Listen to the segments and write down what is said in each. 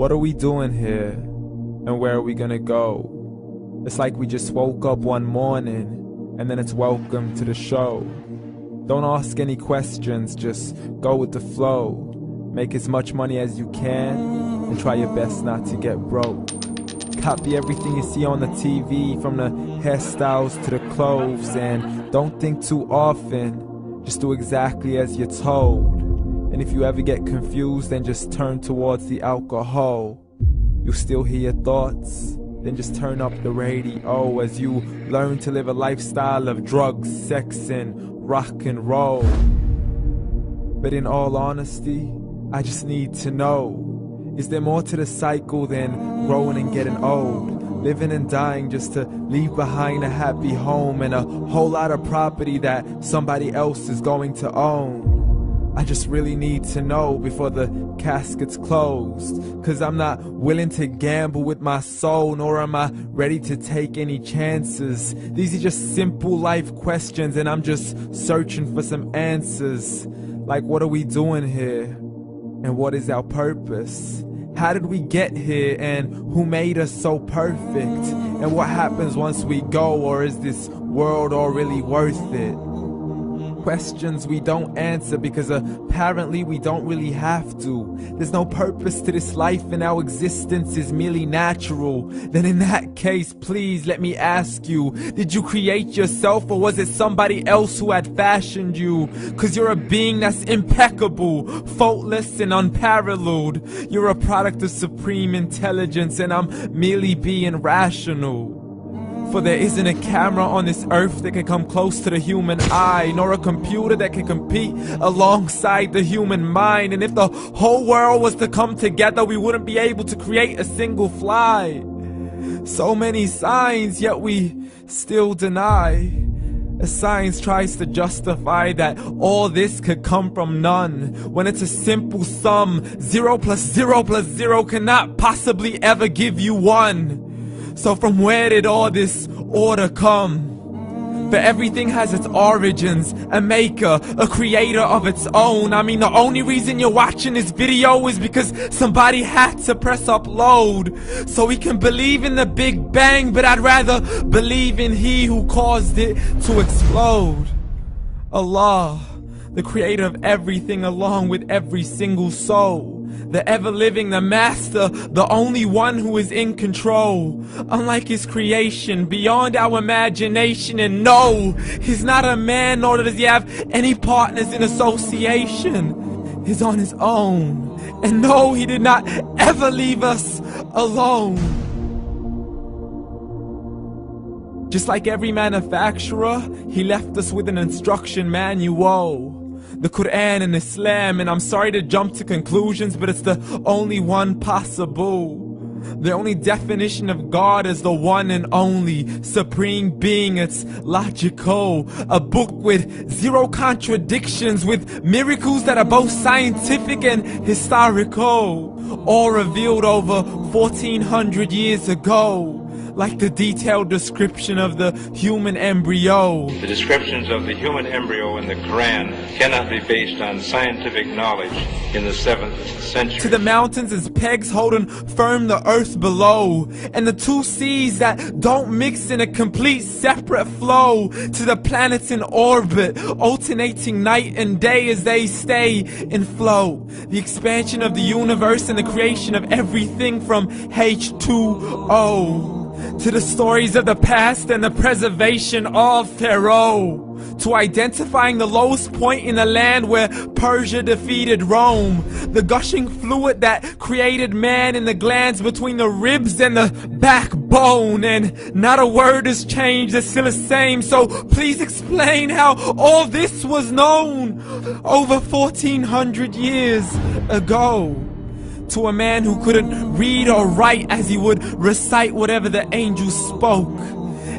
What are we doing here? And where are we gonna go? It's like we just woke up one morning and then it's welcome to the show. Don't ask any questions, just go with the flow. Make as much money as you can and try your best not to get broke. Copy everything you see on the TV, from the hairstyles to the clothes, and don't think too often, just do exactly as you're told. And if you ever get confused, then just turn towards the alcohol. You'll still hear your thoughts, then just turn up the radio as you learn to live a lifestyle of drugs, sex, and rock and roll. But in all honesty, I just need to know, is there more to the cycle than growing and getting old? Living and dying just to leave behind a happy home and a whole lot of property that somebody else is going to own. I just really need to know before the casket's closed, 'cause I'm not willing to gamble with my soul, nor am I ready to take any chances. These are just simple life questions and I'm just searching for some answers. Like, what are we doing here? And what is our purpose? How did we get here, and who made us so perfect? And what happens once we go, or is this world all really worth it? Questions we don't answer because apparently we don't really have to. There's no purpose to this life and our existence is merely natural. Then in that case, please let me ask you, did you create yourself, or was it somebody else who had fashioned you? 'Cause you're a being that's impeccable, faultless and unparalleled. You're a product of supreme intelligence and I'm merely being rational. For there isn't a camera on this earth that can come close to the human eye, nor a computer that can compete alongside the human mind. And if the whole world was to come together, we wouldn't be able to create a single fly. So many signs, yet we still deny. As science tries to justify that all this could come from none, when it's a simple sum. 0 plus 0 plus 0 cannot possibly ever give you 1. So from where did all this order come? For everything has its origins, a maker, a creator of its own. I mean, the only reason you're watching this video is because somebody had to press upload. So we can believe in the Big Bang, but I'd rather believe in He who caused it to explode. Allah, the creator of everything along with every single soul. The ever-living, the master, the only one who is in control. Unlike his creation, beyond our imagination. And no, he's not a man, nor does he have any partners in association. He's on his own. And no, he did not ever leave us alone. Just like every manufacturer, he left us with an instruction manual. The Quran and Islam, and I'm sorry to jump to conclusions, but it's the only one possible. The only definition of God is the one and only supreme being. It's logical, a book with 0 contradictions, with miracles that are both scientific and historical, all revealed over 1400 years ago. Like the detailed description of the human embryo. The descriptions of the human embryo in the Quran cannot be based on scientific knowledge in the 7th century. To the mountains as pegs holding firm the earth below, and the 2 seas that don't mix in a complete separate flow. To the planets in orbit, alternating night and day as they stay in flow. The expansion of the universe and the creation of everything from H2O. To the stories of the past and the preservation of Pharaoh. To identifying the lowest point in the land where Persia defeated Rome. The gushing fluid that created man in the glands between the ribs and the backbone. And not a word has changed, it's still the same. So please explain how all this was known over 1400 years ago. To a man who couldn't read or write as he would recite whatever the angels spoke.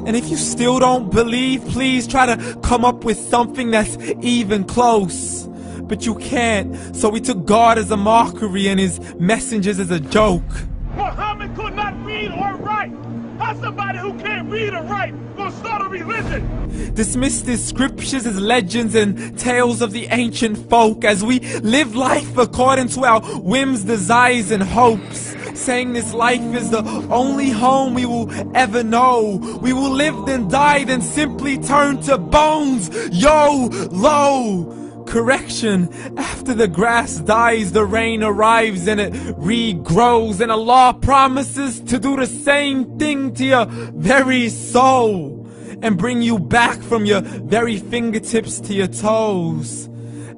And if you still don't believe, please try to come up with something that's even close. But you can't, so we took God as a mockery and his messengers as a joke. Muhammad could not read or write. How's somebody who can't read or write gonna start a religion? Dismissed his scriptures as legends and tales of the ancient folk, as we live life according to our whims, desires, and hopes. saying this life is the only home we will ever know. We will live then die then simply turn to bones. YOLO! Correction, after the grass dies, the rain arrives and it regrows, and Allah promises to do the same thing to your very soul and bring you back from your very fingertips to your toes,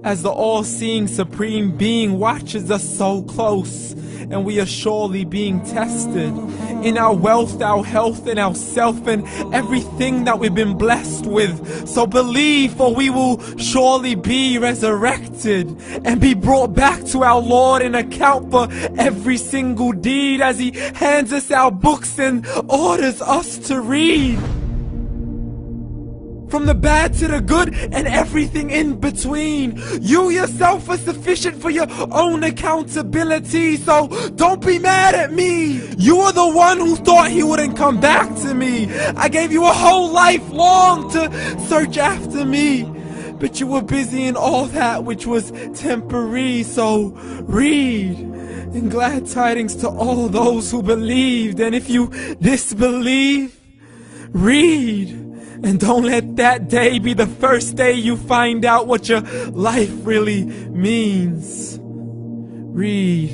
as the all-seeing supreme being watches us so close, and we are surely being tested in our wealth, our health, and our self, and everything that we've been blessed with. So believe, for we will surely be resurrected and be brought back to our Lord and account for every single deed, as He hands us our books and orders us to read. From the bad to the good and everything in between. You yourself are sufficient for your own accountability, so don't be mad at me. You are the one who thought He wouldn't come back to me. I gave you a whole life long to search after me, but you were busy in all that which was temporary. So read, and glad tidings to all those who believed. And if you disbelieve, read. And don't let that day be the first day you find out what your life really means. Read.